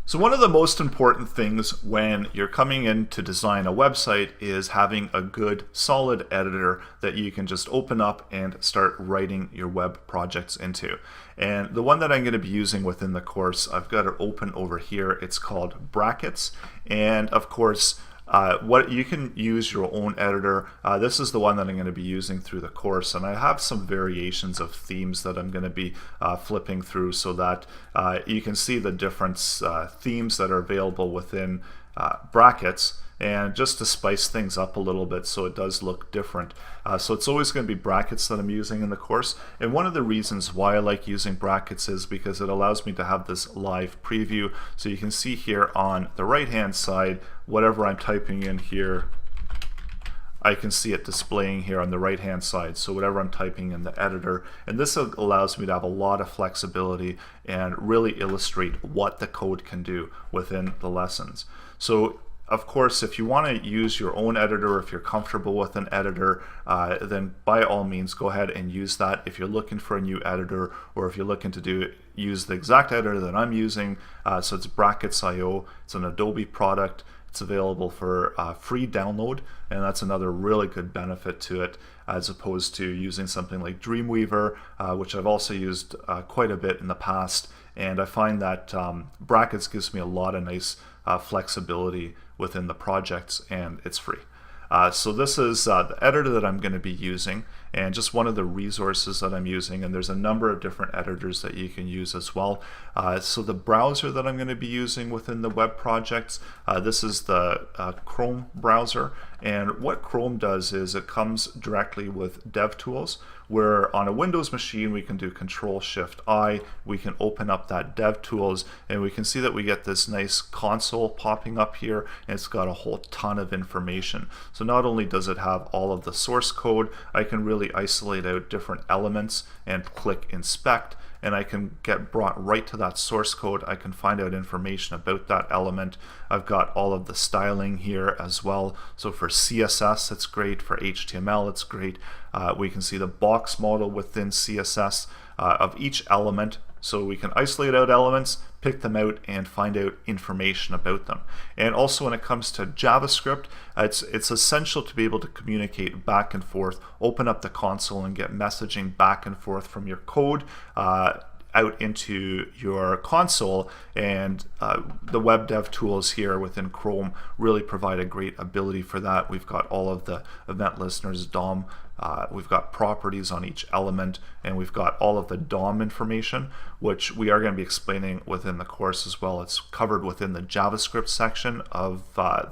So one of the most important things when you're coming in to design a website is having a good solid editor that you can just open up and start writing your web projects into. And the one that I'm going to be using within the course, I've got it open over here. It's called Brackets. And of course, what you can use your own editor. This is the one that I'm going to be using through the course, and I have some variations of themes that I'm going to be flipping through so that you can see the different themes that are available within Brackets, and just to spice things up a little bit so it does look different. So it's always going to be Brackets that I'm using in the course, and one of the reasons why I like using Brackets is because it allows me to have this live preview, so you can see here on the right hand side whatever I'm typing in here, I can see it displaying here on the right hand side, so whatever I'm typing in the editor, and this allows me to have a lot of flexibility and really illustrate what the code can do within the lessons. So of course, if you want to use your own editor, if you're comfortable with an editor, then by all means go ahead and use that. If you're looking for a new editor, or if you're looking to use the exact editor that I'm using, so it's Brackets.io, it's an Adobe product. It's available for free download, and that's another really good benefit to it, as opposed to using something like Dreamweaver, which I've also used quite a bit in the past. And I find that Brackets gives me a lot of nice flexibility within the projects, and it's free. So this is the editor that I'm going to be using, and just one of the resources that I'm using, and there's a number of different editors that you can use as well. So the browser that I'm going to be using within the web projects, this is the Chrome browser, and what Chrome does is it comes directly with DevTools, where on a Windows machine we can do Control-Shift-I, we can open up that DevTools, and we can see that we get this nice console popping up here, and it's got a whole ton of information. So not only does it have all of the source code, I can really isolate out different elements and click Inspect, and I can get brought right to that source code. I can find out information about that element. I've got all of the styling here as well. So for CSS, it's great. For HTML, it's great. We can see the box model within CSS of each element. So we can isolate out elements, pick them out, and find out information about them. And also when it comes to JavaScript, it's essential to be able to communicate back and forth, open up the console and get messaging back and forth from your code out into your console, and the web dev tools here within Chrome really provide a great ability for that. We've got all of the event listeners, DOM, we've got properties on each element, and we've got all of the DOM information, which we are going to be explaining within the course as well. It's covered within the JavaScript section of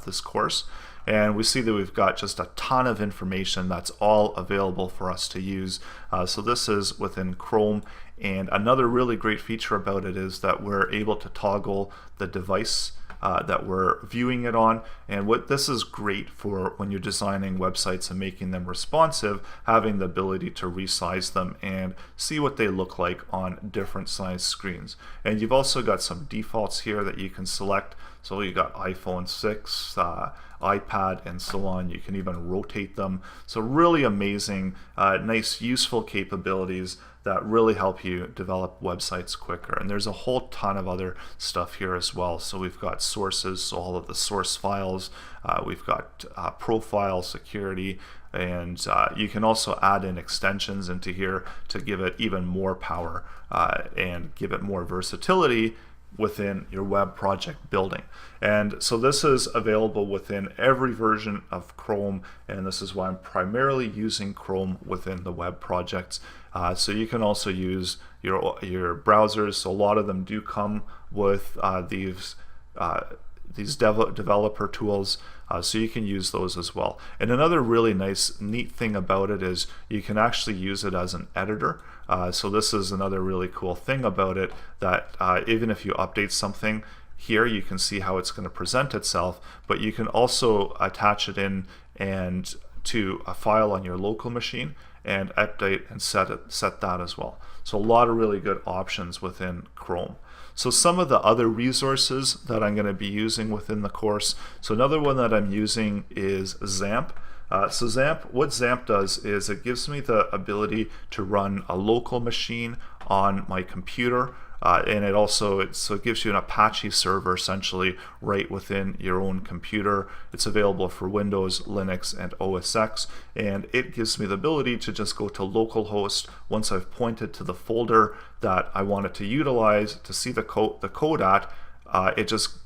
this course. And we see that we've got just a ton of information that's all available for us to use. So this is within Chrome, and another really great feature about it is that we're able to toggle the device that we're viewing it on. And what this is great for when you're designing websites and making them responsive, having the ability to resize them and see what they look like on different size screens. And you've also got some defaults here that you can select. So you got iPhone 6, iPad, and so on. You can even rotate them. So really amazing, nice, useful capabilities that really help you develop websites quicker. And there's a whole ton of other stuff here as well. So we've got sources, so all of the source files. We've got profile security, and you can also add in extensions into here to give it even more power and give it more versatility within your web project building. And so this is available within every version of Chrome, and this is why I'm primarily using Chrome within the web projects. So you can also use your browsers. So a lot of them do come with these developer tools, so you can use those as well. And another really nice, neat thing about it is you can actually use it as an editor. So this is another really cool thing about it, that even if you update something here, you can see how it's going to present itself, but you can also attach it in and to a file on your local machine and update and set that as well. So a lot of really good options within Chrome. So some of the other resources that I'm going to be using within the course. So another one that I'm using is XAMPP. So XAMPP, what XAMPP does is it gives me the ability to run a local machine on my computer And it gives you an Apache server essentially right within your own computer. It's available for Windows, Linux, and OS X, and it gives me the ability to just go to localhost once I've pointed to the folder that I wanted to utilize to see the code at. It just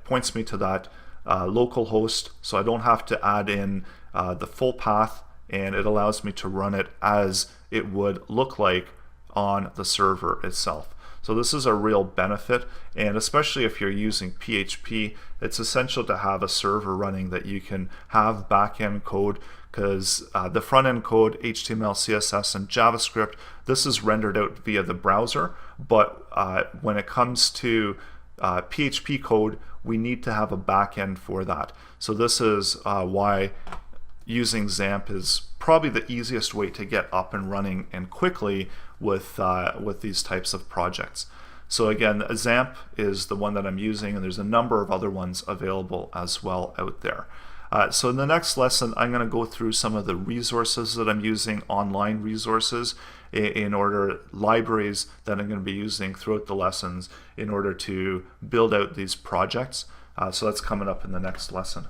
points me to that localhost, so I don't have to add in the full path, and it allows me to run it as it would look like on the server itself. So this is a real benefit, and especially if you're using PHP, it's essential to have a server running that you can have back-end code, because the front-end code, HTML, CSS, and JavaScript, this is rendered out via the browser, but when it comes to PHP code, we need to have a back-end for that. So this is why using XAMPP is probably the easiest way to get up and running and quickly with these types of projects. So again, XAMPP is the one that I'm using, and there's a number of other ones available as well out there. So in the next lesson, I'm going to go through some of the resources that I'm using, online resources, libraries that I'm going to be using throughout the lessons in order to build out these projects. So that's coming up in the next lesson.